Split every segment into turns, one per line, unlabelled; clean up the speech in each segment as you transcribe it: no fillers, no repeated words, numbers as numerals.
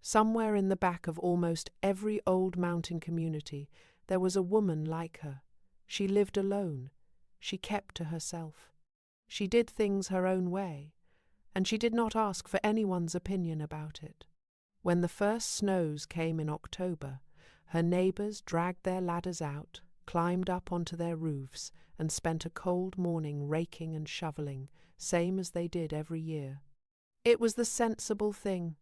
Somewhere in the back of almost every old mountain community, there was a woman like her. She lived alone. She kept to herself. She did things her own way, and she did not ask for anyone's opinion about it. When the first snows came in October, her neighbors dragged their ladders out, climbed up onto their roofs, and spent a cold morning raking and shoveling, same as they did every year. It was the sensible thing.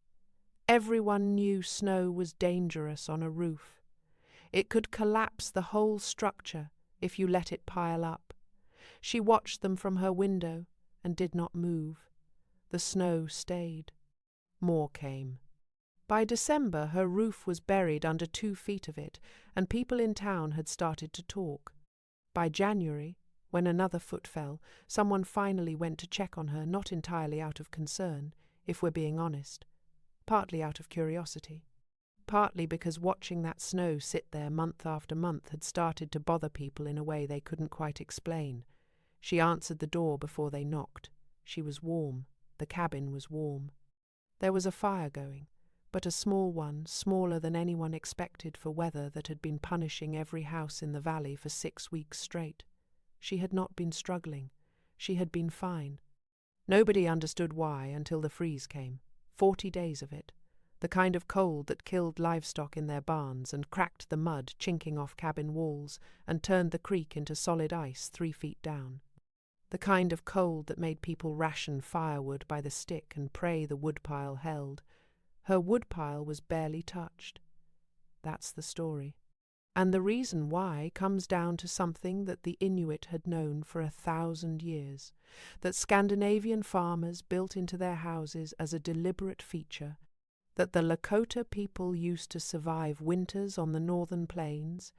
Everyone knew snow was dangerous on a roof. It could collapse the whole structure if you let it pile up. She watched them from her window and did not move. The snow stayed. More came. By December, her roof was buried under 2 feet of it, and people in town had started to talk. By January, when another foot fell, someone finally went to check on her, not entirely out of concern, if we're being honest, partly out of curiosity, partly because watching that snow sit there month after month had started to bother people in a way they couldn't quite explain. She answered the door before they knocked. She was warm. The cabin was warm. There was a fire going, but a small one, smaller than anyone expected for weather that had been punishing every house in the valley for 6 weeks straight. She had not been struggling. She had been fine. Nobody understood why until the freeze came. 40 days of it. The kind of cold that killed livestock in their barns and cracked the mud chinking off cabin walls and turned the creek into solid ice 3 feet down. The kind of cold that made people ration firewood by the stick and pray the woodpile held. Her woodpile was barely touched. That's the story. And the reason why comes down to something that the Inuit had known for 1,000 years, that Scandinavian farmers built into their houses as a deliberate feature, that the Lakota people used to survive winters on the northern plains,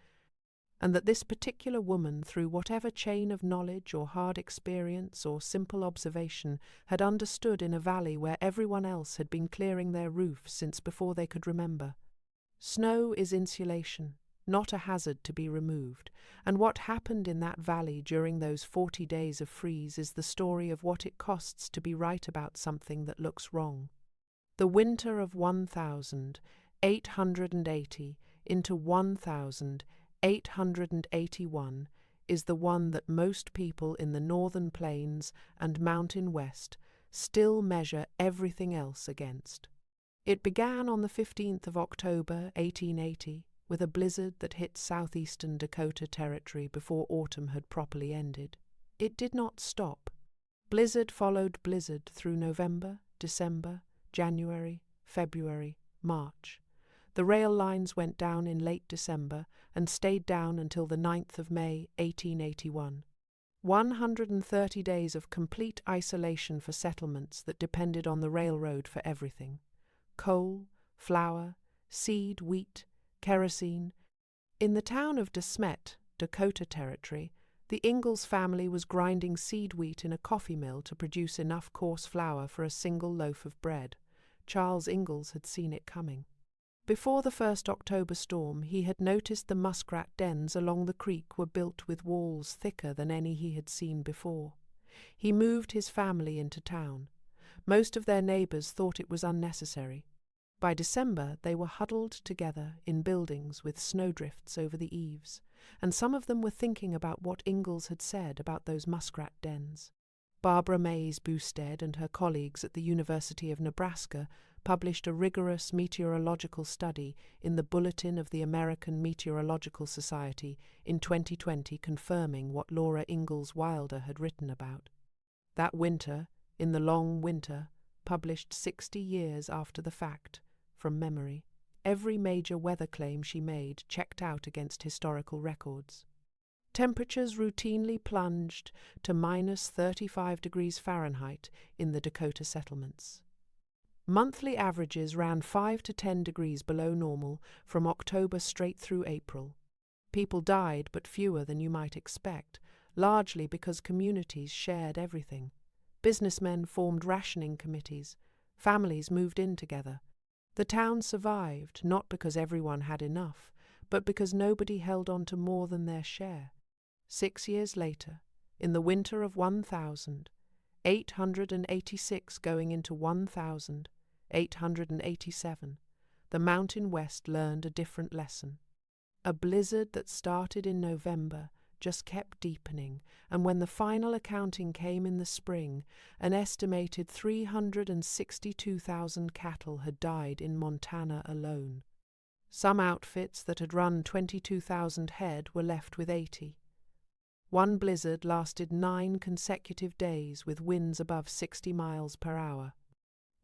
and that this particular woman, through whatever chain of knowledge or hard experience or simple observation, had understood in a valley where everyone else had been clearing their roofs since before they could remember. Snow is insulation, not a hazard to be removed, and what happened in that valley during those 40 days of freeze is the story of what it costs to be right about something that looks wrong. The winter of 1,880 into 1,881 is the one that most people in the northern plains and mountain west still measure everything else against. It began on the 15th of October, 1880, with a blizzard that hit southeastern Dakota Territory before autumn had properly ended. It did not stop. Blizzard followed blizzard through November, December, January, February, March. The rail lines went down in late December and stayed down until the 9th of May, 1881. 130 days of complete isolation for settlements that depended on the railroad for everything. Coal, flour, seed, wheat, kerosene. In the town of De Smet, Dakota Territory, the Ingalls family was grinding seed wheat in a coffee mill to produce enough coarse flour for a single loaf of bread. Charles Ingalls had seen it coming. Before the first October storm, he had noticed the muskrat dens along the creek were built with walls thicker than any he had seen before. He moved his family into town. Most of their neighbors thought it was unnecessary. By December, they were huddled together in buildings with snowdrifts over the eaves, and some of them were thinking about what Ingalls had said about those muskrat dens. Barbara Mays Boosted and her colleagues at the University of Nebraska published a rigorous meteorological study in the Bulletin of the American Meteorological Society in 2020, confirming what Laura Ingalls Wilder had written about. That winter, in the Long Winter, published 60 years after the fact, from memory, every major weather claim she made checked out against historical records. Temperatures routinely plunged to minus 35 degrees Fahrenheit in the Dakota settlements. Monthly averages ran 5 to 10 degrees below normal from October straight through April. People died, but fewer than you might expect, largely because communities shared everything. Businessmen formed rationing committees. Families moved in together. The town survived, not because everyone had enough, but because nobody held on to more than their share. 6 years later, in the winter of 1,886 going into 1,887, the Mountain West learned a different lesson. A blizzard that started in November just kept deepening, and when the final accounting came in the spring, an estimated 362,000 cattle had died in Montana alone. Some outfits that had run 22,000 head were left with 80. One blizzard lasted 9 consecutive days with winds above 60 miles per hour.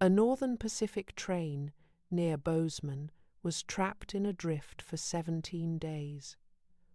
A Northern Pacific train near Bozeman was trapped in a drift for 17 days.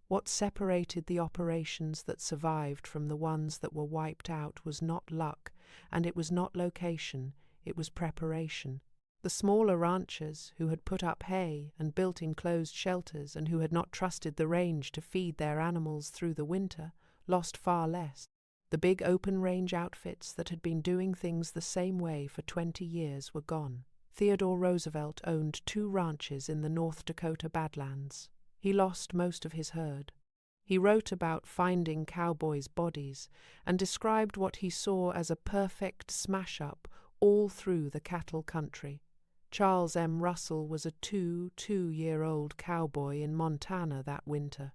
What separated the operations that survived from the ones that were wiped out was not luck, and it was not location, it was preparation. The smaller ranchers, who had put up hay and built enclosed shelters and who had not trusted the range to feed their animals through the winter, lost far less. The big open-range outfits that had been doing things the same way for 20 years were gone. Theodore Roosevelt owned 2 ranches in the North Dakota Badlands. He lost most of his herd. He wrote about finding cowboys' bodies and described what he saw as a perfect smash-up all through the cattle country. Charles M. Russell was a 2-year-old cowboy in Montana that winter.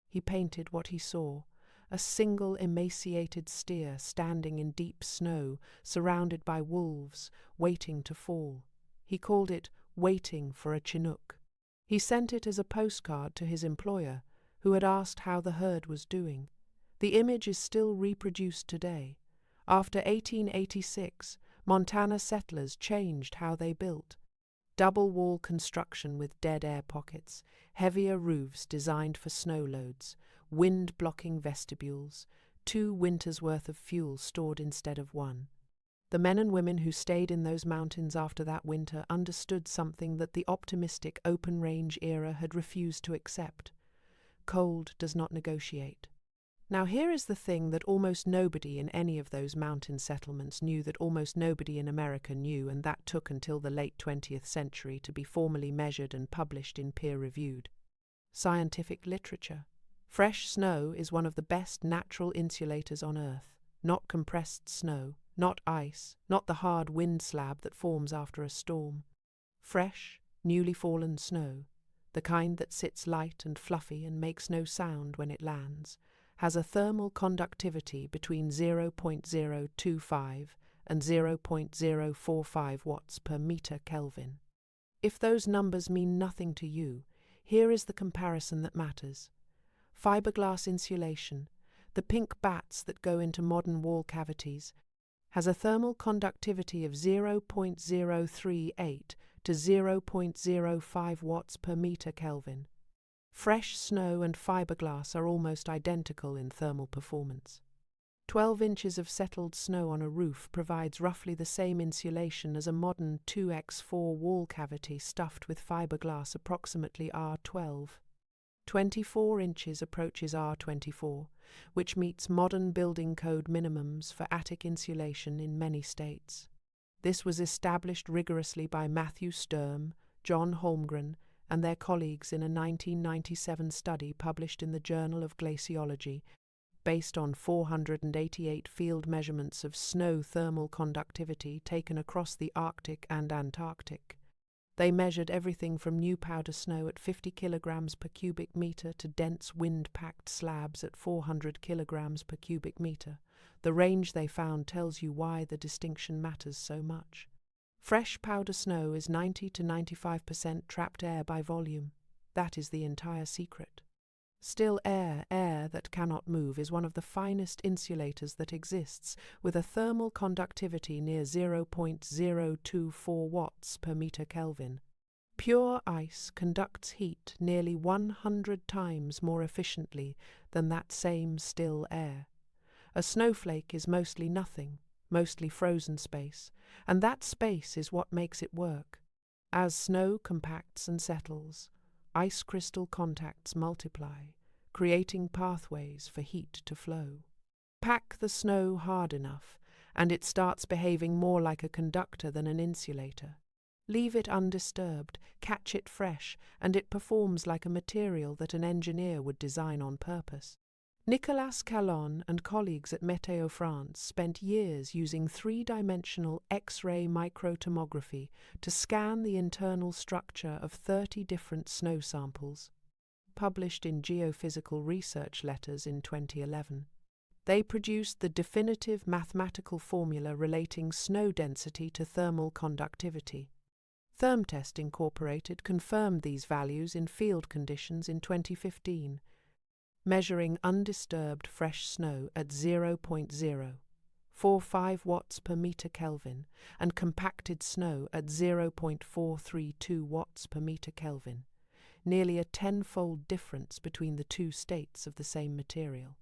He painted what he saw, a single emaciated steer standing in deep snow, surrounded by wolves, waiting to fall. He called it waiting for a Chinook. He sent it as a postcard to his employer, who had asked how the herd was doing. The image is still reproduced today. After 1886, Montana settlers changed how they built. Double-wall construction with dead air pockets, heavier roofs designed for snow loads, wind-blocking vestibules, 2 winters' worth of fuel stored instead of 1. The men and women who stayed in those mountains after that winter understood something that the optimistic open-range era had refused to accept. Cold does not negotiate. Now here is the thing that almost nobody in any of those mountain settlements knew, that almost nobody in America knew, and that took until the late 20th century to be formally measured and published in peer-reviewed scientific literature. Fresh snow is one of the best natural insulators on Earth, not compressed snow, not ice, not the hard wind slab that forms after a storm. Fresh, newly fallen snow, the kind that sits light and fluffy and makes no sound when it lands, has a thermal conductivity between 0.025 and 0.045 watts per meter Kelvin. If those numbers mean nothing to you, here is the comparison that matters. Fiberglass insulation, the pink bats that go into modern wall cavities, has a thermal conductivity of 0.038 to 0.05 watts per meter Kelvin. Fresh snow and fiberglass are almost identical in thermal performance. 12 inches of settled snow on a roof provides roughly the same insulation as a modern 2x4 wall cavity stuffed with fiberglass approximately R12. 24 inches approaches R24, which meets modern building code minimums for attic insulation in many states. This was established rigorously by Matthew Sturm, John Holmgren, and their colleagues in a 1997 study published in the Journal of Glaciology, based on 488 field measurements of snow thermal conductivity taken across the Arctic and Antarctic. They measured everything from new powder snow at 50 kilograms per cubic meter to dense wind-packed slabs at 400 kilograms per cubic meter. The range they found tells you why the distinction matters so much. Fresh powder snow is 90 to 95% trapped air by volume. That is the entire secret. Still air that cannot move, is one of the finest insulators that exists, with a thermal conductivity near 0.024 watts per meter Kelvin. Pure ice conducts heat nearly 100 times more efficiently than that same still air. A snowflake is mostly nothing, mostly frozen space, and that space is what makes it work. As snow compacts and settles, ice crystal contacts multiply, creating pathways for heat to flow. Pack the snow hard enough, and it starts behaving more like a conductor than an insulator. Leave it undisturbed, catch it fresh, and it performs like a material that an engineer would design on purpose. Nicolas Calon and colleagues at Météo France spent years using three-dimensional X-ray microtomography to scan the internal structure of 30 different snow samples, published in Geophysical Research Letters in 2011. They produced the definitive mathematical formula relating snow density to thermal conductivity. ThermTest Incorporated confirmed these values in field conditions in 2015, measuring undisturbed fresh snow at 0.045 watts per meter Kelvin and compacted snow at 0.432 watts per meter Kelvin, nearly a tenfold difference between the two states of the same material.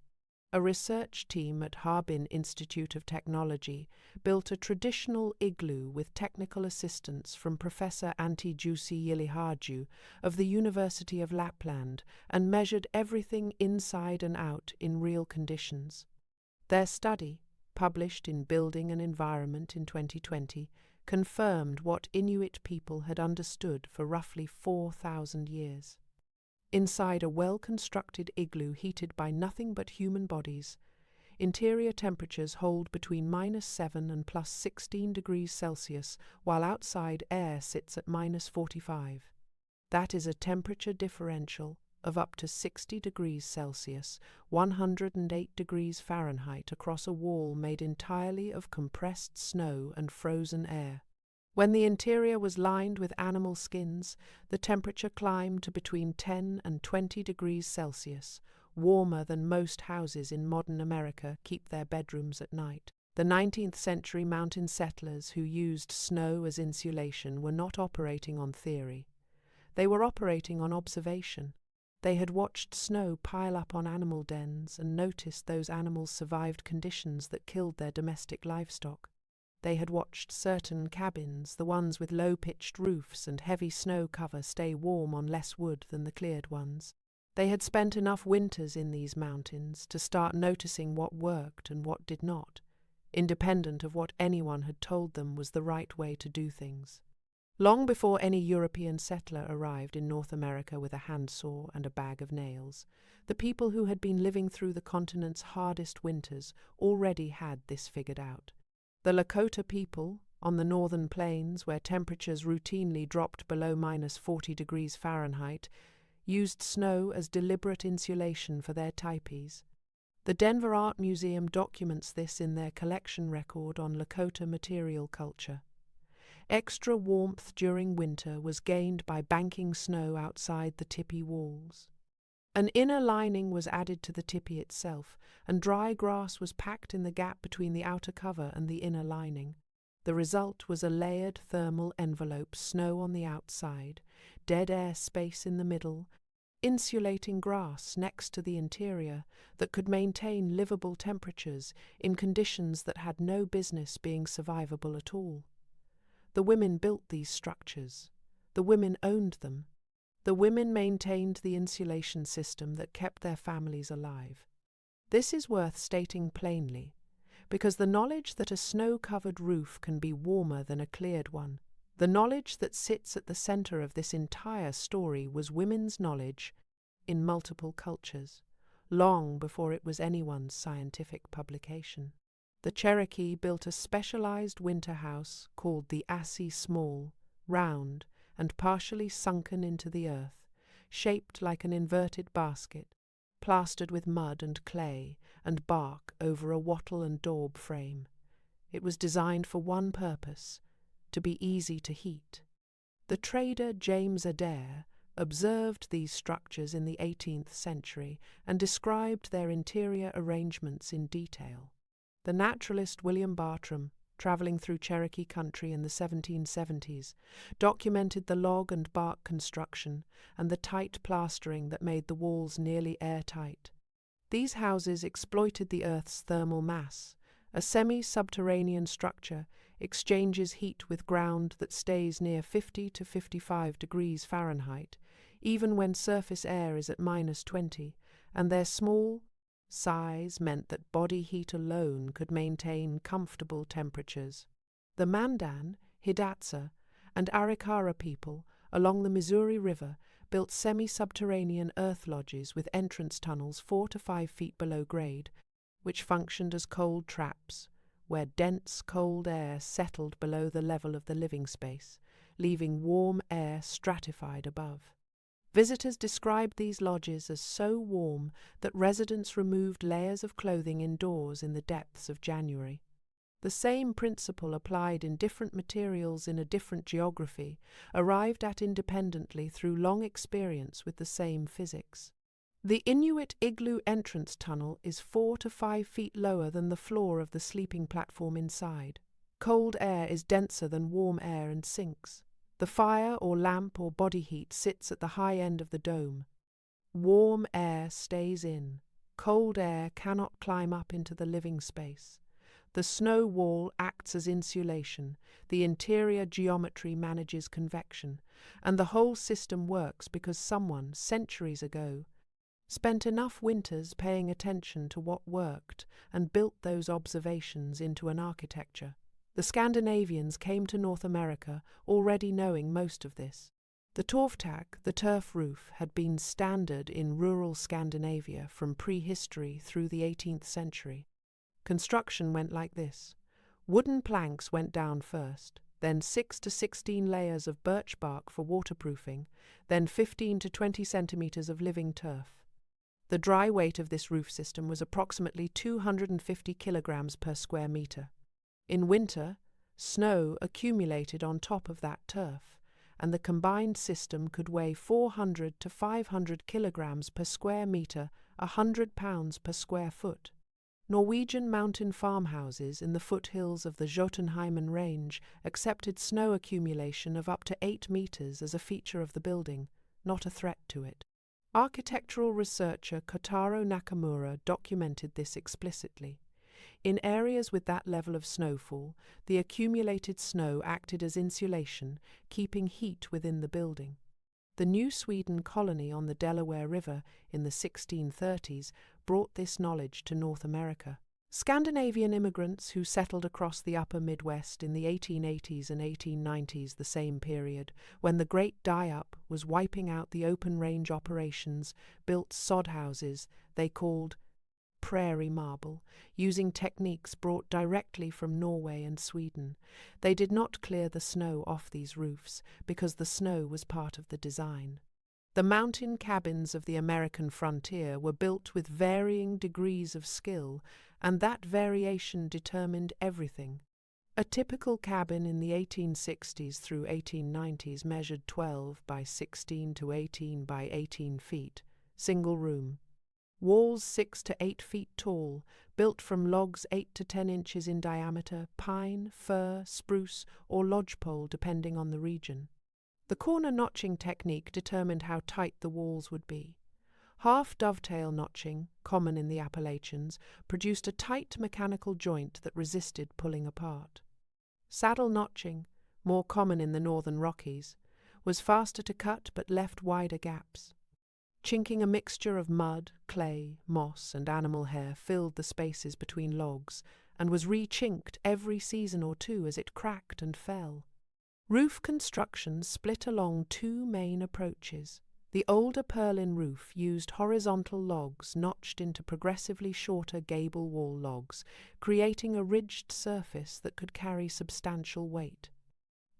A research team at Harbin Institute of Technology built a traditional igloo with technical assistance from Professor Antti Jussi Yliharju of the University of Lapland and measured everything inside and out in real conditions. Their study, published in Building and Environment in 2020, confirmed what Inuit people had understood for roughly 4,000 years. Inside a well-constructed igloo heated by nothing but human bodies, interior temperatures hold between -7 and +16 degrees Celsius, while outside air sits at -45. That is a temperature differential of up to 60 degrees Celsius, 108 degrees Fahrenheit across a wall made entirely of compressed snow and frozen air. When the interior was lined with animal skins, the temperature climbed to between 10 and 20 degrees Celsius, warmer than most houses in modern America keep their bedrooms at night. The 19th century mountain settlers who used snow as insulation were not operating on theory. They were operating on observation. They had watched snow pile up on animal dens and noticed those animals survived conditions that killed their domestic livestock. They had watched certain cabins, the ones with low-pitched roofs and heavy snow cover, stay warm on less wood than the cleared ones. They had spent enough winters in these mountains to start noticing what worked and what did not, independent of what anyone had told them was the right way to do things. Long before any European settler arrived in North America with a handsaw and a bag of nails, the people who had been living through the continent's hardest winters already had this figured out. The Lakota people, on the northern plains where temperatures routinely dropped below -40 degrees Fahrenheit, used snow as deliberate insulation for their teepees. The Denver Art Museum documents this in their collection record on Lakota material culture. Extra warmth during winter was gained by banking snow outside the tipi walls. An inner lining was added to the tipi itself, and dry grass was packed in the gap between the outer cover and the inner lining. The result was a layered thermal envelope, snow on the outside, dead air space in the middle, insulating grass next to the interior that could maintain livable temperatures in conditions that had no business being survivable at all. The women built these structures. The women owned them. The women maintained the insulation system that kept their families alive. This is worth stating plainly, because the knowledge that a snow-covered roof can be warmer than a cleared one, the knowledge that sits at the center of this entire story was women's knowledge in multiple cultures, long before it was anyone's scientific publication. The Cherokee built a specialized winter house called the Assi Small, round, and partially sunken into the earth, shaped like an inverted basket, plastered with mud and clay and bark over a wattle and daub frame. It was designed for one purpose, to be easy to heat. The trader James Adair observed these structures in the 18th century and described their interior arrangements in detail. The naturalist William Bartram, traveling through Cherokee country in the 1770s, documented the log and bark construction and the tight plastering that made the walls nearly airtight. These houses exploited the Earth's thermal mass. A semi-subterranean structure exchanges heat with ground that stays near 50 to 55 degrees Fahrenheit, even when surface air is at -20, and their small size meant that body heat alone could maintain comfortable temperatures. The Mandan, Hidatsa, and Arikara people along the Missouri River, built semi-subterranean earth lodges with entrance tunnels 4 to 5 feet below grade, which functioned as cold traps, where dense cold air settled below the level of the living space, leaving warm air stratified above. Visitors described these lodges as so warm that residents removed layers of clothing indoors in the depths of January. The same principle applied in different materials in a different geography, arrived at independently through long experience with the same physics. The Inuit igloo entrance tunnel is 4 to 5 feet lower than the floor of the sleeping platform inside. Cold air is denser than warm air and sinks. The fire or lamp or body heat sits at the high end of the dome. Warm air stays in. Cold air cannot climb up into the living space. The snow wall acts as insulation, the interior geometry manages convection, and the whole system works because someone, centuries ago, spent enough winters paying attention to what worked and built those observations into an architecture. The Scandinavians came to North America already knowing most of this. The torvtak, the turf roof, had been standard in rural Scandinavia from prehistory through the 18th century. Construction went like this. Wooden planks went down first, then 6 to 16 layers of birch bark for waterproofing, then 15 to 20 centimeters of living turf. The dry weight of this roof system was approximately 250 kilograms per square meter. In winter, snow accumulated on top of that turf, and the combined system could weigh 400 to 500 kilograms per square meter, 100 pounds per square foot. Norwegian mountain farmhouses in the foothills of the Jotunheimen Range accepted snow accumulation of up to 8 meters as a feature of the building, not a threat to it. Architectural researcher Kotaro Nakamura documented this explicitly. In areas with that level of snowfall, the accumulated snow acted as insulation, keeping heat within the building. The New Sweden colony on the Delaware River in the 1630s brought this knowledge to North America. Scandinavian immigrants who settled across the upper Midwest in the 1880s and 1890s, the same period, when the Great Die-Up was wiping out the open-range operations, built sod houses they called prairie marble, using techniques brought directly from Norway and Sweden. They did not clear the snow off these roofs because the snow was part of the design. The mountain cabins of the American frontier were built with varying degrees of skill, and that variation determined everything. A typical cabin in the 1860s through 1890s measured 12 by 16 to 18 by 18 feet, single room. Walls 6 to 8 feet tall, built from logs 8 to 10 inches in diameter, pine, fir, spruce, or lodgepole depending on the region. The corner notching technique determined how tight the walls would be. Half dovetail notching, common in the Appalachians, produced a tight mechanical joint that resisted pulling apart. Saddle notching, more common in the northern Rockies, was faster to cut but left wider gaps. Chinking a mixture of mud, clay, moss, and animal hair filled the spaces between logs and was re-chinked every season or two as it cracked and fell. Roof construction split along two main approaches. The older purlin roof used horizontal logs notched into progressively shorter gable wall logs, creating a ridged surface that could carry substantial weight.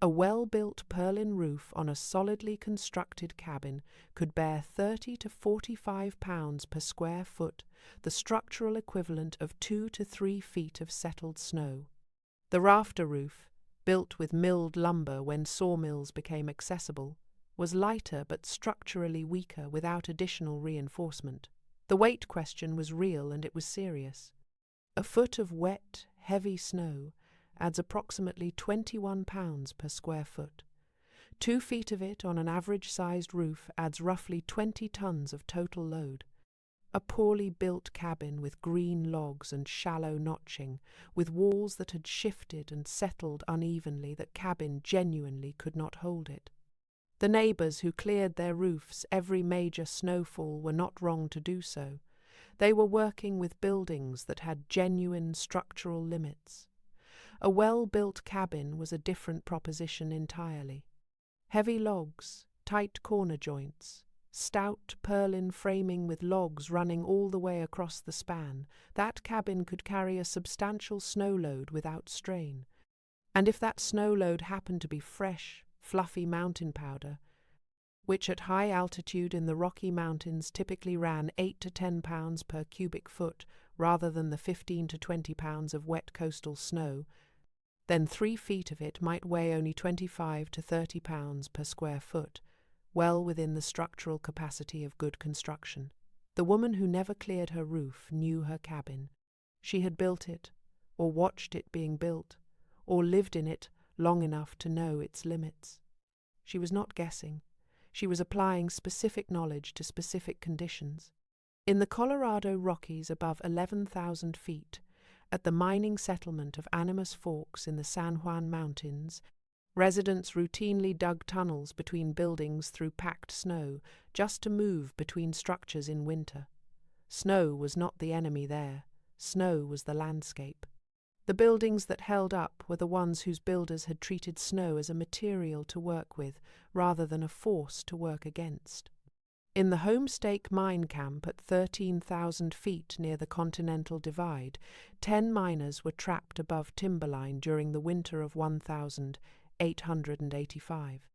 A well-built purlin roof on a solidly constructed cabin could bear 30 to 45 pounds per square foot, the structural equivalent of 2 to 3 feet of settled snow. The rafter roof, built with milled lumber when sawmills became accessible, was lighter but structurally weaker without additional reinforcement. The weight question was real and it was serious. A foot of wet, heavy snow adds approximately 21 pounds per square foot. 2 feet of it on an average-sized roof adds roughly 20 tons of total load. A poorly built cabin with green logs and shallow notching, with walls that had shifted and settled unevenly, that cabin genuinely could not hold it. The neighbors who cleared their roofs every major snowfall were not wrong to do so. They were working with buildings that had genuine structural limits. A well-built cabin was a different proposition entirely. Heavy logs, tight corner joints, stout purlin framing with logs running all the way across the span, that cabin could carry a substantial snow load without strain. And if that snow load happened to be fresh, fluffy mountain powder, which at high altitude in the Rocky Mountains typically ran 8 to 10 pounds per cubic foot rather than the 15 to 20 pounds of wet coastal snow, then 3 feet of it might weigh only 25 to 30 pounds per square foot, well within the structural capacity of good construction. The woman who never cleared her roof knew her cabin. She had built it, or watched it being built, or lived in it long enough to know its limits. She was not guessing. She was applying specific knowledge to specific conditions. In the Colorado Rockies above 11,000 feet, at the mining settlement of Animas Forks in the San Juan Mountains, residents routinely dug tunnels between buildings through packed snow just to move between structures in winter. Snow was not the enemy there. Snow was the landscape. The buildings that held up were the ones whose builders had treated snow as a material to work with rather than a force to work against. In the Homestake mine camp at 13,000 feet near the Continental Divide, 10 miners were trapped above timberline during the winter of 1885.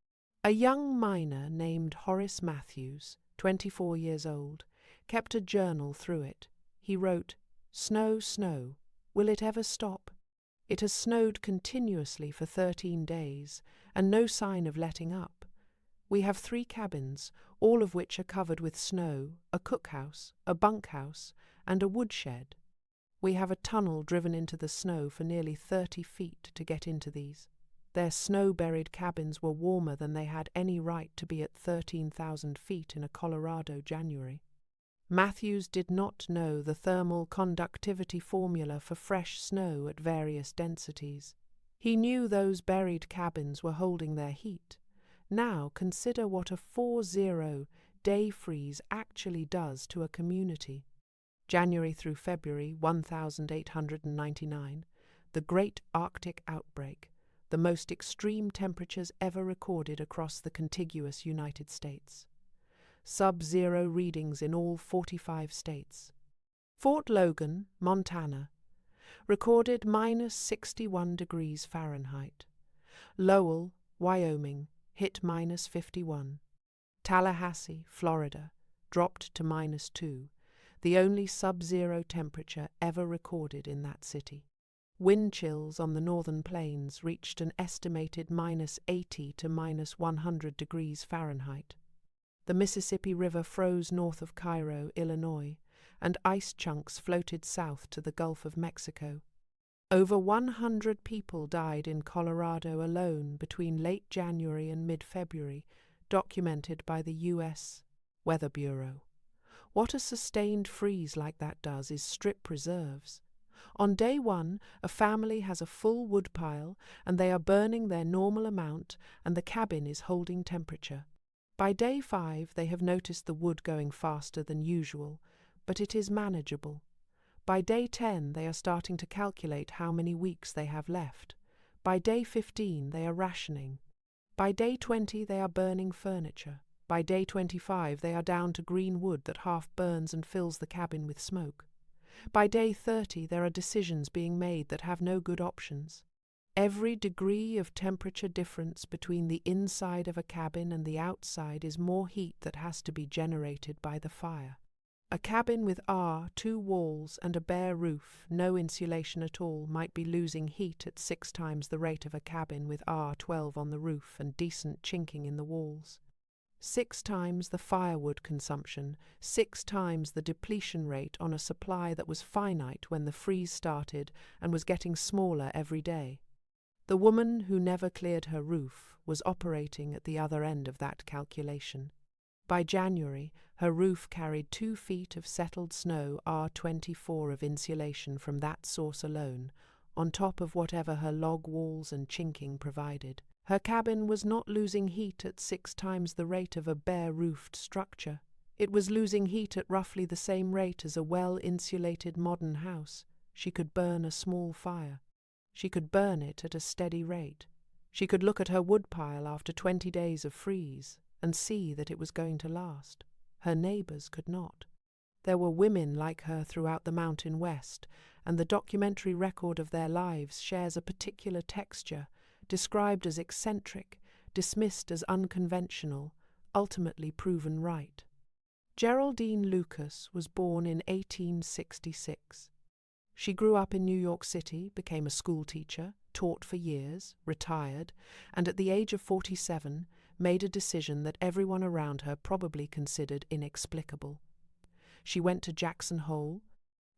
A young miner named Horace Matthews, 24 years old, kept a journal through it. He wrote, "Snow, snow. Will it ever stop? It has snowed continuously for 13 days, and no sign of letting up. We have 3 cabins, all of which are covered with snow, a cookhouse, a bunkhouse, and a woodshed. We have a tunnel driven into the snow for nearly 30 feet to get into these. Their snow-buried cabins were warmer than they had any right to be at 13,000 feet in a Colorado January." Matthews did not know the thermal conductivity formula for fresh snow at various densities. He knew those buried cabins were holding their heat. Now consider what a 40-day freeze actually does to a community. January through February 1899, the Great Arctic Outbreak, the most extreme temperatures ever recorded across the contiguous United States. Sub-zero readings in all 45 states. Fort Logan, Montana, recorded -61 degrees Fahrenheit. Lowell, Wyoming, hit -51. Tallahassee, Florida, dropped to -2, the only sub-zero temperature ever recorded in that city. Wind chills on the northern plains reached an estimated -80 to -100 degrees Fahrenheit. The Mississippi River froze north of Cairo, Illinois, and ice chunks floated south to the Gulf of Mexico. Over 100 people died in Colorado alone between late January and mid-February, documented by the U.S. Weather Bureau. What a sustained freeze like that does is strip reserves. On day 1, a family has a full wood pile, and they are burning their normal amount, and the cabin is holding temperature. By day 5, they have noticed the wood going faster than usual, but it is manageable. By day 10, they are starting to calculate how many weeks they have left. By day 15, they are rationing. By day 20, they are burning furniture. By day 25, they are down to green wood that half burns and fills the cabin with smoke. By day 30, there are decisions being made that have no good options. Every degree of temperature difference between the inside of a cabin and the outside is more heat that has to be generated by the fire. A cabin with 2 walls and a bare roof, no insulation at all, might be losing heat at 6 times the rate of a cabin with 12 on the roof and decent chinking in the walls. 6 times the firewood consumption, 6 times the depletion rate on a supply that was finite when the freeze started and was getting smaller every day. The woman who never cleared her roof was operating at the other end of that calculation. By January, her roof carried 2 feet of settled snow, R24 of insulation from that source alone, on top of whatever her log walls and chinking provided. Her cabin was not losing heat at 6 times the rate of a bare-roofed structure. It was losing heat at roughly the same rate as a well-insulated modern house. She could burn a small fire. She could burn it at a steady rate. She could look at her woodpile after 20 days of freeze and see that it was going to last. Her neighbors could not. There were women like her throughout the Mountain West, and the documentary record of their lives shares a particular texture, described as eccentric, dismissed as unconventional, ultimately proven right. Geraldine Lucas was born in 1866. She grew up in New York City, became a schoolteacher, taught for years, retired, and at the age of 47 made a decision that everyone around her probably considered inexplicable. She went to Jackson Hole,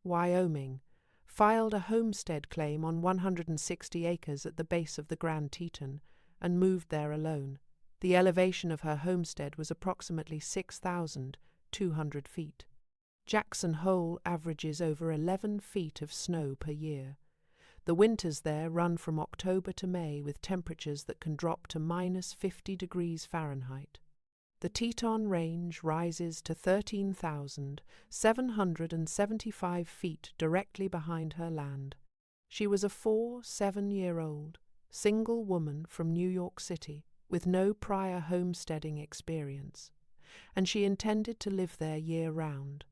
Wyoming, filed a homestead claim on 160 acres at the base of the Grand Teton, and moved there alone. The elevation of her homestead was approximately 6,200 feet. Jackson Hole averages over 11 feet of snow per year. The winters there run from October to May with temperatures that can drop to -50 degrees Fahrenheit. The Teton Range rises to 13,775 feet directly behind her land. She was a 7-year-old, single woman from New York City with no prior homesteading experience, and she intended to live there year-round.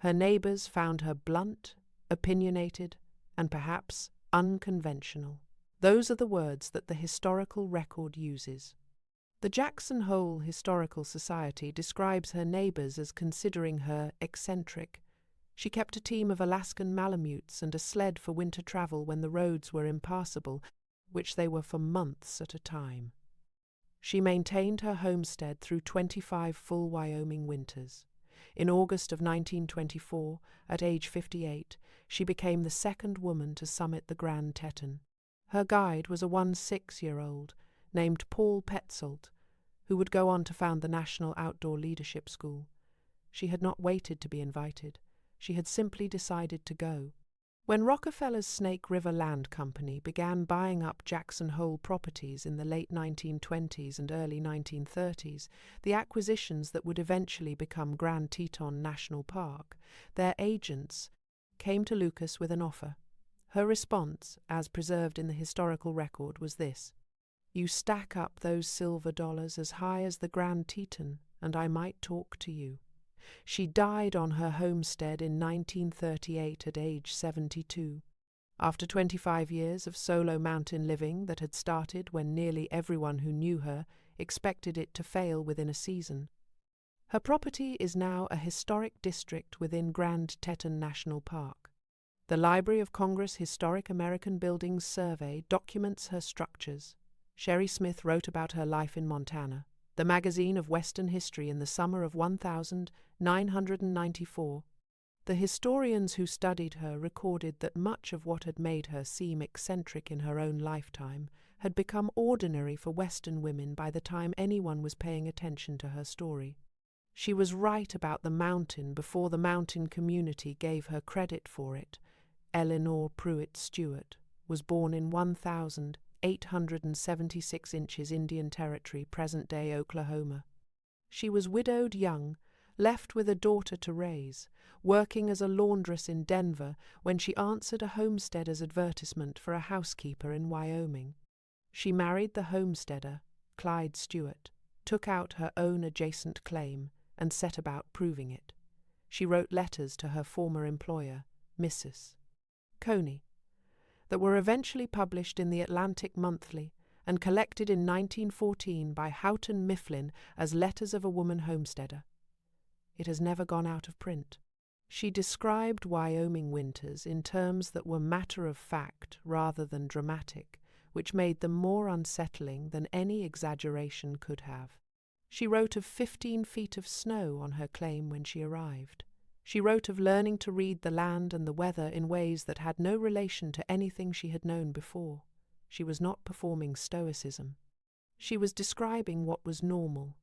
Her neighbors found her blunt, opinionated, and perhaps unconventional. Those are the words that the historical record uses. The Jackson Hole Historical Society describes her neighbors as considering her eccentric. She kept a team of Alaskan Malamutes and a sled for winter travel when the roads were impassable, which they were for months at a time. She maintained her homestead through 25 full Wyoming winters. In August of 1924, at age 58, she became the second woman to summit the Grand Teton. Her guide was a 16-year-old named Paul Petzold, who would go on to found the National Outdoor Leadership School. She had not waited to be invited. She had simply decided to go. When Rockefeller's Snake River Land Company began buying up Jackson Hole properties in the late 1920s and early 1930s, the acquisitions that would eventually become Grand Teton National Park, their agents came to Lucas with an offer. Her response, as preserved in the historical record, was this: "You stack up those silver dollars as high as the Grand Teton, and I might talk to you." She died on her homestead in 1938 at age 72. After 25 years of solo mountain living that had started when nearly everyone who knew her expected it to fail within a season. Her property is now a historic district within Grand Teton National Park. The Library of Congress Historic American Buildings Survey documents her structures. Sherry Smith wrote about her life in Montana. The magazine of Western history in the summer of 1994. The historians who studied her recorded that much of what had made her seem eccentric in her own lifetime had become ordinary for Western women by the time anyone was paying attention to her story. She was right about the mountain before the mountain community gave her credit for it. Eleanor Pruitt Stewart was born in 1,876 inches Indian Territory, present-day Oklahoma. She was widowed young, left with a daughter to raise, working as a laundress in Denver when she answered a homesteader's advertisement for a housekeeper in Wyoming. She married the homesteader, Clyde Stewart, took out her own adjacent claim, and set about proving it. She wrote letters to her former employer, Mrs. Coney, that were eventually published in the Atlantic Monthly and collected in 1914 by Houghton Mifflin as Letters of a Woman Homesteader. It has never gone out of print. She described Wyoming winters in terms that were matter of fact rather than dramatic, which made them more unsettling than any exaggeration could have. She wrote of 15 feet of snow on her claim when she arrived. She wrote of learning to read the land and the weather in ways that had no relation to anything she had known before. She was not performing stoicism. She was describing what was normal.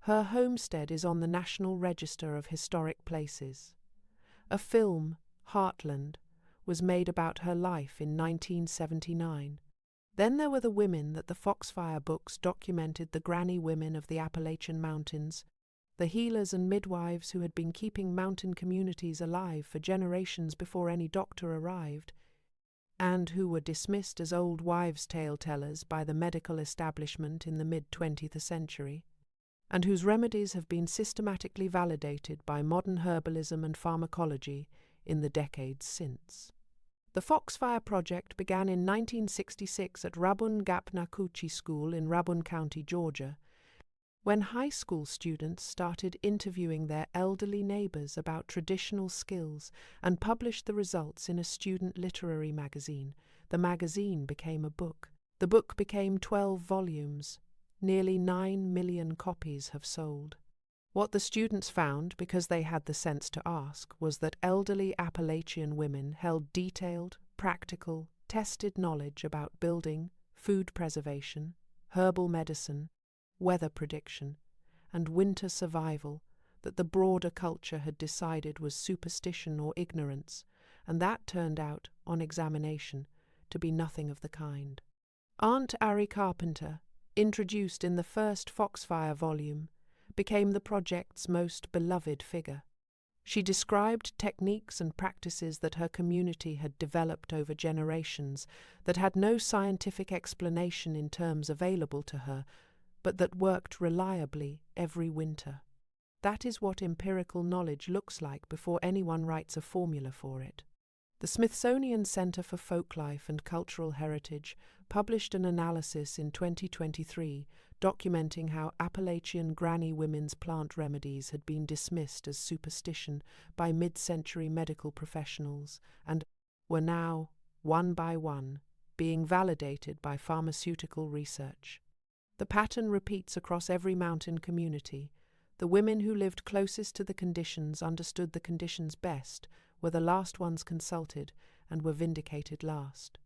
Her homestead is on the National Register of Historic Places. A film, Heartland, was made about her life in 1979. Then there were the women that the Foxfire books documented, the granny women of the Appalachian Mountains, the healers and midwives who had been keeping mountain communities alive for generations before any doctor arrived. and who were dismissed as old wives' tale tellers by the medical establishment in the mid-20th century, and whose remedies have been systematically validated by modern herbalism and pharmacology in the decades since. The Foxfire Project began in 1966 at Rabun Gapnakuchi School in Rabun County, Georgia, when high school students started interviewing their elderly neighbors about traditional skills and published the results in a student literary magazine. The magazine became a book. The book became 12 volumes. Nearly 9 million copies have sold. What the students found, because they had the sense to ask, was that elderly Appalachian women held detailed, practical, tested knowledge about building, food preservation, herbal medicine, weather prediction, and winter survival that the broader culture had decided was superstition or ignorance, and that turned out, on examination, to be nothing of the kind. Aunt Ari Carpenter, introduced in the first Foxfire volume, became the project's most beloved figure. She described techniques and practices that her community had developed over generations that had no scientific explanation in terms available to her, but that worked reliably every winter. That is what empirical knowledge looks like before anyone writes a formula for it. The Smithsonian Center for Folklife and Cultural Heritage published an analysis in 2023 documenting how Appalachian granny women's plant remedies had been dismissed as superstition by mid-century medical professionals and were now, one by one, being validated by pharmaceutical research. The pattern repeats across every mountain community. The women who lived closest to the conditions understood the conditions best, were the last ones consulted, and were vindicated last.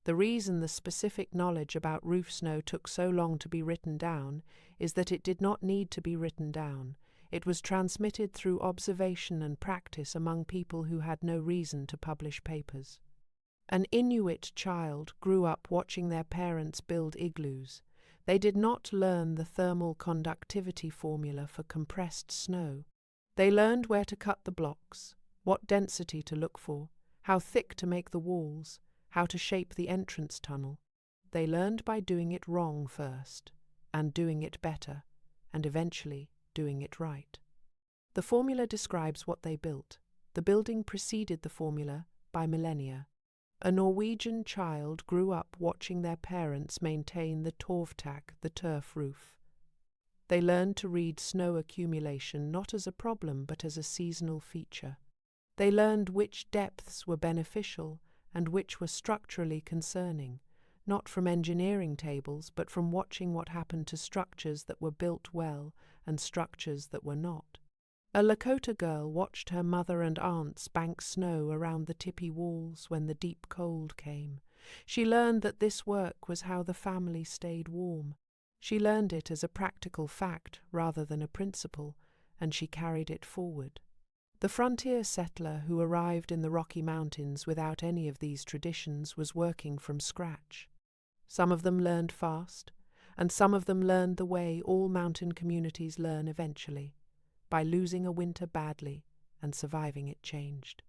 The reason the specific knowledge about roof snow took so long to be written down is that it did not need to be written down. It was transmitted through observation and practice among people who had no reason to publish papers. An Inuit child grew up watching their parents build igloos. They did not learn the thermal conductivity formula for compressed snow. They learned where to cut the blocks, what density to look for, how thick to make the walls, how to shape the entrance tunnel. They learned by doing it wrong first, and doing it better, and eventually doing it right. The formula describes what they built. The building preceded the formula by millennia. A Norwegian child grew up watching their parents maintain the torvtak, the turf roof. They learned to read snow accumulation not as a problem but as a seasonal feature. They learned which depths were beneficial and which were structurally concerning, not from engineering tables but from watching what happened to structures that were built well and structures that were not. A Lakota girl watched her mother and aunts bank snow around the tippy walls when the deep cold came. She learned that this work was how the family stayed warm. She learned it as a practical fact rather than a principle, and she carried it forward. The frontier settler who arrived in the Rocky Mountains without any of these traditions was working from scratch. Some of them learned fast, and some of them learned the way all mountain communities learn eventually, by losing a winter badly and surviving it changed.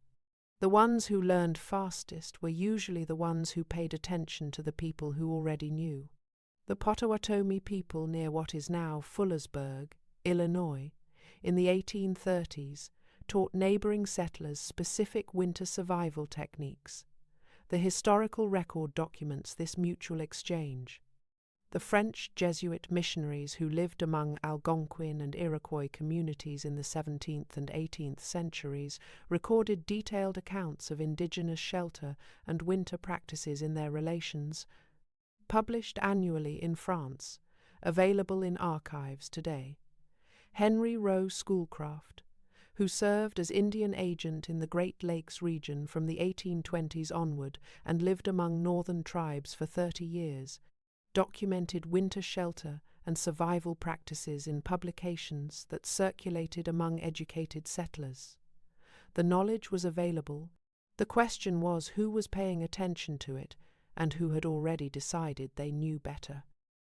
The ones who learned fastest were usually the ones who paid attention to the people who already knew. The Potawatomi people near what is now Fullersburg, Illinois, in the 1830s, taught neighboring settlers specific winter survival techniques. The historical record documents this mutual exchange. The French Jesuit missionaries who lived among Algonquin and Iroquois communities in the 17th and 18th centuries recorded detailed accounts of indigenous shelter and winter practices in their relations, published annually in France, available in archives today. Henry Rowe Schoolcraft, who served as Indian agent in the Great Lakes region from the 1820s onward and lived among northern tribes for 30 years, documented winter shelter and survival practices in publications that circulated among educated settlers. The knowledge was available. The question was who was paying attention to it and who had already decided they knew better.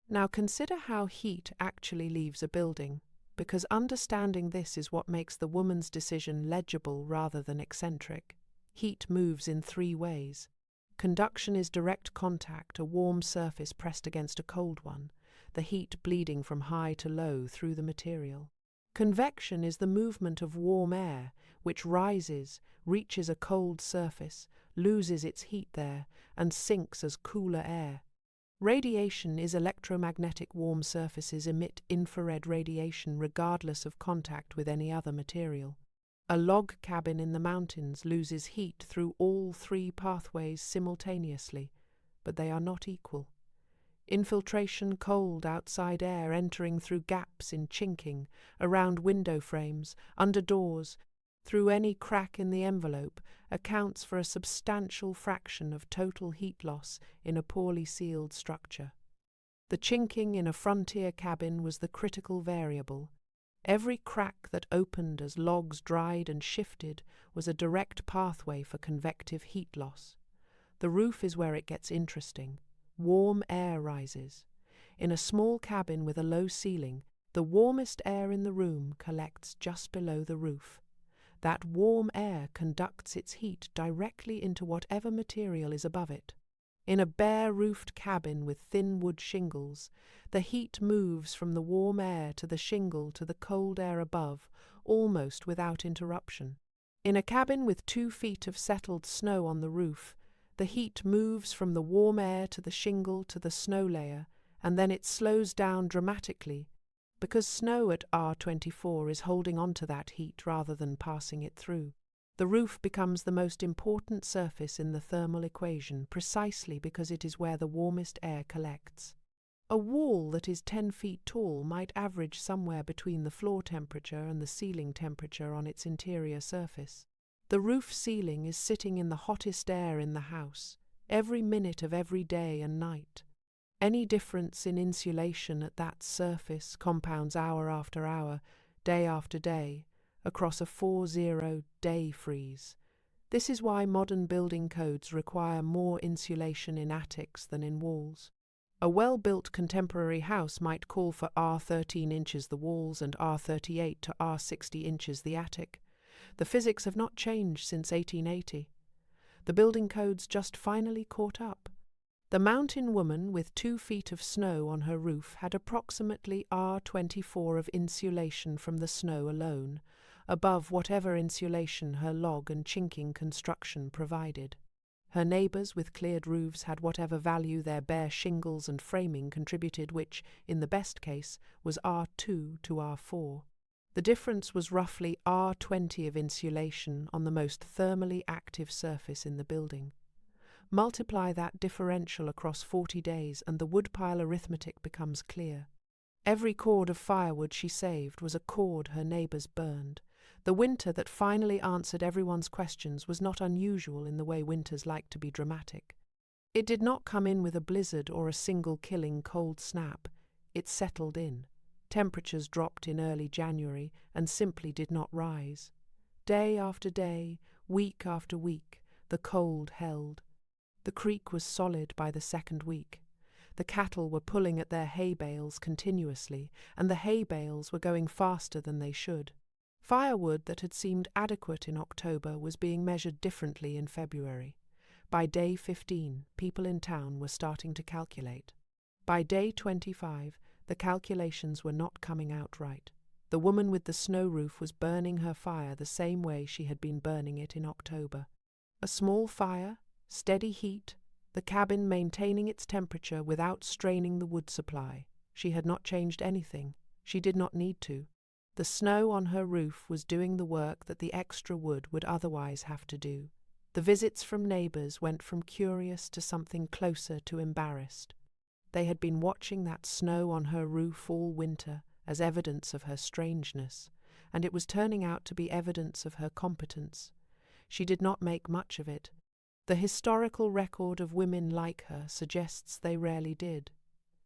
Now consider how heat actually leaves a building, because understanding this is what makes the woman's decision legible rather than eccentric. Heat moves in 3 ways. Conduction is direct contact, a warm surface pressed against a cold one, the heat bleeding from high to low through the material. Convection is the movement of warm air, which rises, reaches a cold surface, loses its heat there, and sinks as cooler air. Radiation is electromagnetic. Warm surfaces emit infrared radiation regardless of contact with any other material. A log cabin in the mountains loses heat through all three pathways simultaneously, but they are not equal. Infiltration, cold outside air entering through gaps in chinking, around window frames, under doors, through any crack in the envelope, accounts for a substantial fraction of total heat loss in a poorly sealed structure. The chinking in a frontier cabin was the critical variable. Every crack that opened as logs dried and shifted was a direct pathway for convective heat loss. The roof is where it gets interesting. Warm air rises. In a small cabin with a low ceiling, the warmest air in the room collects just below the roof. That warm air conducts its heat directly into whatever material is above it. In a bare-roofed cabin with thin wood shingles, the heat moves from the warm air to the shingle to the cold air above, almost without interruption. In a cabin with 2 feet of settled snow on the roof, the heat moves from the warm air to the shingle to the snow layer, and then it slows down dramatically, because snow at R24 is holding on to that heat rather than passing it through. The roof becomes the most important surface in the thermal equation precisely because it is where the warmest air collects. A wall that is 10 feet tall might average somewhere between the floor temperature and the ceiling temperature on its interior surface. The roof ceiling is sitting in the hottest air in the house, every minute of every day and night. Any difference in insulation at that surface compounds hour after hour, day after day, across a 40-day freeze. This is why modern building codes require more insulation in attics than in walls. A well-built contemporary house might call for R13 inches the walls and R38 to R60 inches the attic. The physics have not changed since 1880. The building codes just finally caught up. The mountain woman with 2 feet of snow on her roof had approximately R24 of insulation from the snow alone, above whatever insulation her log and chinking construction provided. Her neighbours with cleared roofs had whatever value their bare shingles and framing contributed, which, in the best case, was R2 to R4. The difference was roughly R20 of insulation on the most thermally active surface in the building. Multiply that differential across 40 days and the woodpile arithmetic becomes clear. Every cord of firewood she saved was a cord her neighbours burned. The winter that finally answered everyone's questions was not unusual in the way winters like to be dramatic. It did not come in with a blizzard or a single killing cold snap. It settled in. Temperatures dropped in early January and simply did not rise. Day after day, week after week, the cold held. The creek was solid by the second week. The cattle were pulling at their hay bales continuously, and the hay bales were going faster than they should. Firewood that had seemed adequate in October was being measured differently in February. By day 15, people in town were starting to calculate. By day 25, the calculations were not coming out right. The woman with the snow roof was burning her fire the same way she had been burning it in October. A small fire, steady heat, the cabin maintaining its temperature without straining the wood supply. She had not changed anything. She did not need to. The snow on her roof was doing the work that the extra wood would otherwise have to do. The visits from neighbours went from curious to something closer to embarrassed. They had been watching that snow on her roof all winter as evidence of her strangeness, and it was turning out to be evidence of her competence. She did not make much of it. The historical record of women like her suggests they rarely did.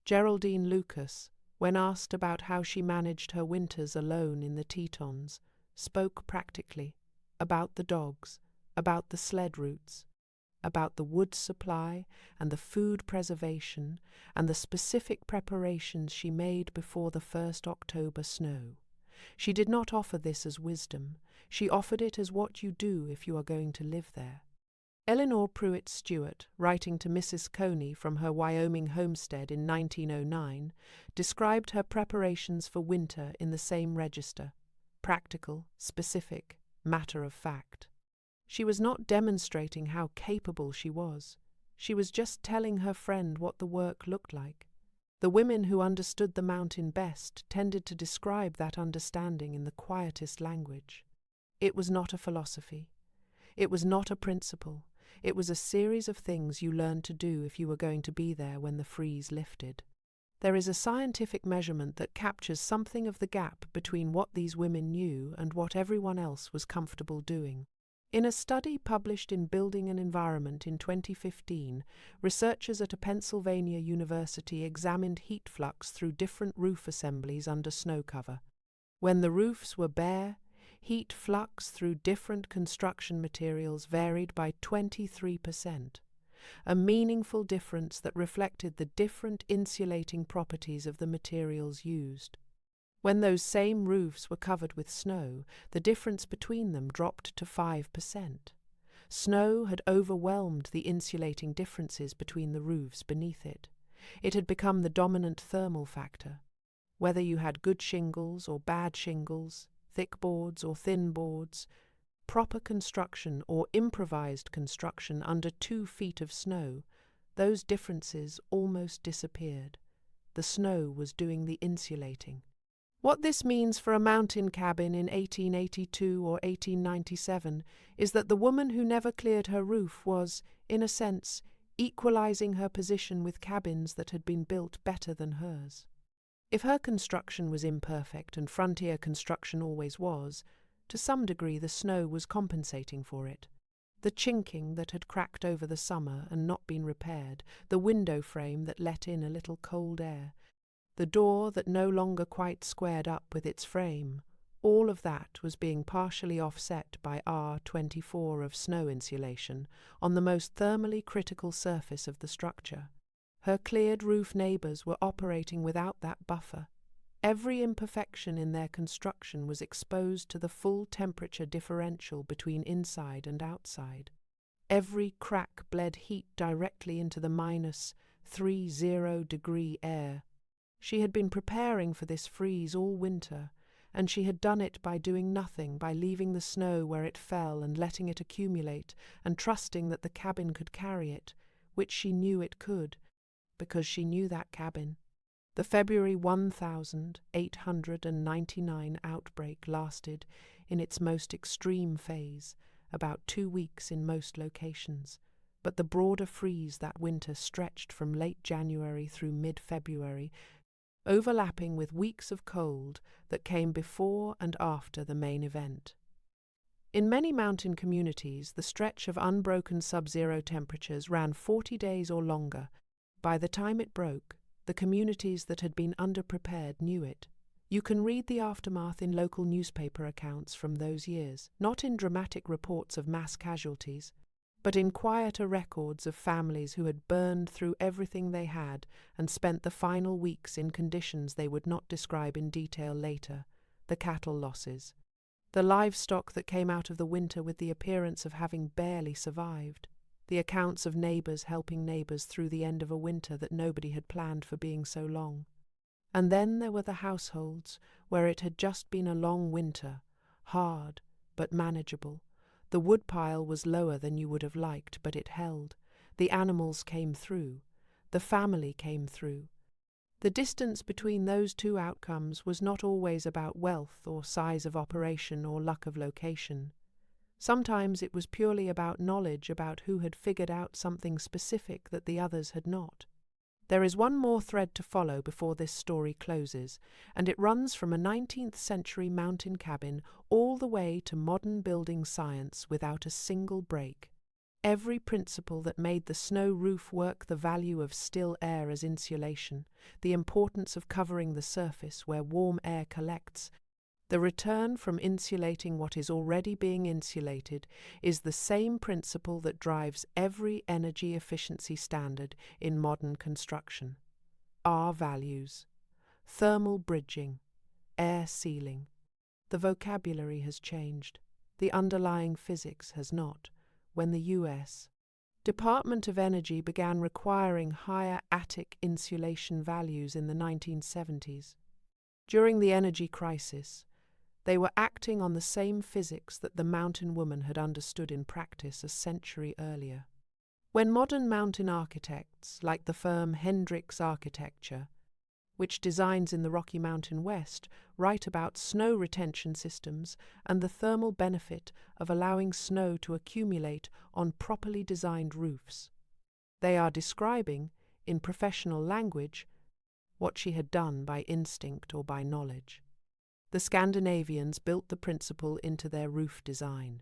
Geraldine Lucas, when asked about how she managed her winters alone in the Tetons, spoke practically about the dogs, about the sled routes, about the wood supply and the food preservation and the specific preparations she made before the first October snow. She did not offer this as wisdom. She offered it as what you do if you are going to live there. Eleanor Pruitt Stewart, writing to Mrs. Coney from her Wyoming homestead in 1909, described her preparations for winter in the same register: practical, specific, matter of fact. She was not demonstrating how capable she was. She was just telling her friend what the work looked like. The women who understood the mountain best tended to describe that understanding in the quietest language. It was not a philosophy. It was not a principle. It was a series of things you learned to do if you were going to be there when the freeze lifted. There is a scientific measurement that captures something of the gap between what these women knew and what everyone else was comfortable doing. In a study published in Building and Environment in 2015, researchers at a Pennsylvania university examined heat flux through different roof assemblies under snow cover. When the roofs were bare, heat flux through different construction materials varied by 23%, a meaningful difference that reflected the different insulating properties of the materials used. When those same roofs were covered with snow, the difference between them dropped to 5%. Snow had overwhelmed the insulating differences between the roofs beneath it. It had become the dominant thermal factor. Whether you had good shingles or bad shingles, thick boards or thin boards, proper construction or improvised construction under 2 feet of snow, those differences almost disappeared. The snow was doing the insulating. What this means for a mountain cabin in 1882 or 1897 is that the woman who never cleared her roof was, in a sense, equalizing her position with cabins that had been built better than hers. If her construction was imperfect, and frontier construction always was, to some degree the snow was compensating for it. The chinking that had cracked over the summer and not been repaired, the window frame that let in a little cold air, the door that no longer quite squared up with its frame, all of that was being partially offset by R24 of snow insulation on the most thermally critical surface of the structure. Her cleared roof neighbours were operating without that buffer. Every imperfection in their construction was exposed to the full temperature differential between inside and outside. Every crack bled heat directly into the -30-degree air. She had been preparing for this freeze all winter, and she had done it by doing nothing, by leaving the snow where it fell and letting it accumulate, and trusting that the cabin could carry it, which she knew it could, because she knew that cabin. The February 1899 outbreak lasted, in its most extreme phase, about 2 weeks in most locations, but the broader freeze that winter stretched from late January through mid-February, overlapping with weeks of cold that came before and after the main event. In many mountain communities, the stretch of unbroken sub-zero temperatures ran 40 days or longer. By the time it broke, the communities that had been underprepared knew it. You can read the aftermath in local newspaper accounts from those years, not in dramatic reports of mass casualties, but in quieter records of families who had burned through everything they had and spent the final weeks in conditions they would not describe in detail later: the cattle losses, the livestock that came out of the winter with the appearance of having barely survived, the accounts of neighbours helping neighbours through the end of a winter that nobody had planned for being so long. And then there were the households where it had just been a long winter, hard but manageable. The woodpile was lower than you would have liked, but it held. The animals came through. The family came through. The distance between those two outcomes was not always about wealth or size of operation or luck of location. Sometimes it was purely about knowledge about who had figured out something specific that the others had not. There is one more thread to follow before this story closes, and it runs from a 19th century mountain cabin all the way to modern building science without a single break. Every principle that made the snow roof work, the value of still air as insulation, the importance of covering the surface where warm air collects, the return from insulating what is already being insulated, is the same principle that drives every energy efficiency standard in modern construction. R values: thermal bridging, air sealing. The vocabulary has changed. The underlying physics has not. When the U.S. Department of Energy began requiring higher attic insulation values in the 1970s. During the energy crisis, they were acting on the same physics that the mountain woman had understood in practice a century earlier. When modern mountain architects, like the firm Hendrix Architecture, which designs in the Rocky Mountain West, write about snow retention systems and the thermal benefit of allowing snow to accumulate on properly designed roofs, they are describing, in professional language, what she had done by instinct or by knowledge. The Scandinavians built the principle into their roof design.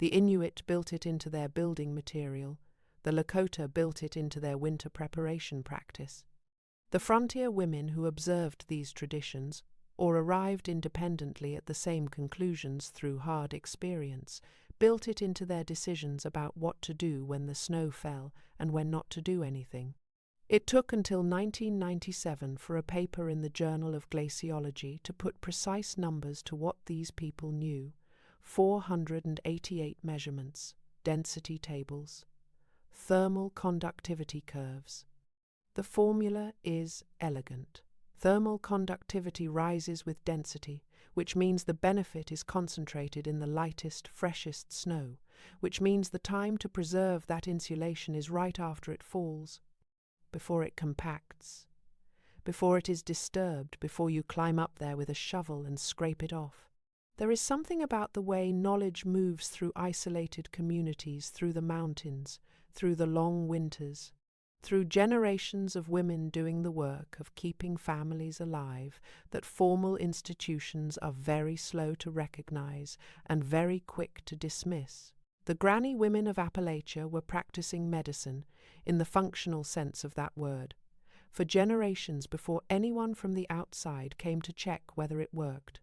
The Inuit built it into their building material. The Lakota built it into their winter preparation practice. The frontier women who observed these traditions, or arrived independently at the same conclusions through hard experience, built it into their decisions about what to do when the snow fell and when not to do anything. It took until 1997 for a paper in the Journal of Glaciology to put precise numbers to what these people knew: 488 measurements, density tables, thermal conductivity curves. The formula is elegant. Thermal conductivity rises with density, which means the benefit is concentrated in the lightest, freshest snow, which means the time to preserve that insulation is right after it falls, before it compacts, before it is disturbed, before you climb up there with a shovel and scrape it off. There is something about the way knowledge moves through isolated communities, through the mountains, through the long winters, through generations of women doing the work of keeping families alive, that formal institutions are very slow to recognize and very quick to dismiss. The granny women of Appalachia were practicing medicine, in the functional sense of that word, for generations before anyone from the outside came to check whether it worked.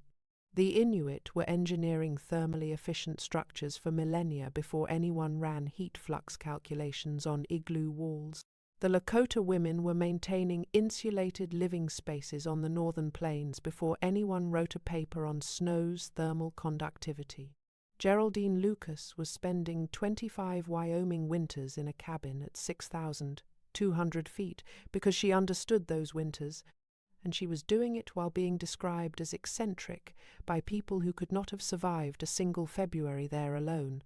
The Inuit were engineering thermally efficient structures for millennia before anyone ran heat flux calculations on igloo walls. The Lakota women were maintaining insulated living spaces on the northern plains before anyone wrote a paper on snow's thermal conductivity. Geraldine Lucas was spending 25 Wyoming winters in a cabin at 6,200 feet because she understood those winters, and she was doing it while being described as eccentric by people who could not have survived a single February there alone.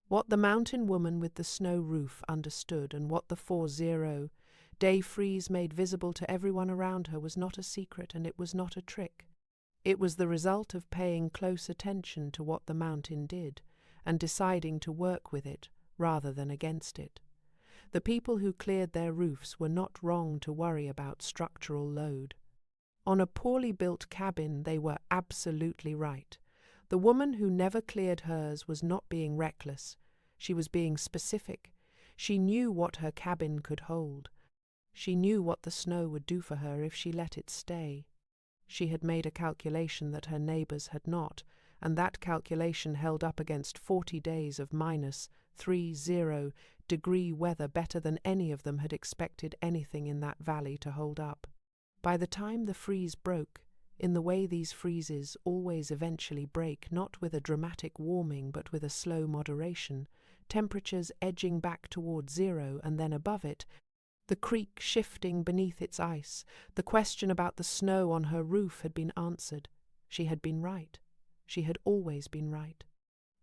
What the mountain woman with the snow roof understood and what the 40-day freeze made visible to everyone around her was not a secret, and it was not a trick. It was the result of paying close attention to what the mountain did and deciding to work with it rather than against it. The people who cleared their roofs were not wrong to worry about structural load. On a poorly built cabin, they were absolutely right. The woman who never cleared hers was not being reckless. She was being specific. She knew what her cabin could hold. She knew what the snow would do for her if she let it stay. She had made a calculation that her neighbors had not, and that calculation held up against 40 days of -30-degree weather better than any of them had expected anything in that valley to hold up. By the time the freeze broke, in the way these freezes always eventually break, not with a dramatic warming but with a slow moderation, temperatures edging back toward zero and then above it, the creek shifting beneath its ice, the question about the snow on her roof had been answered. She had been right. She had always been right.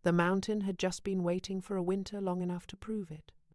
The mountain had just been waiting for a winter long enough to prove it.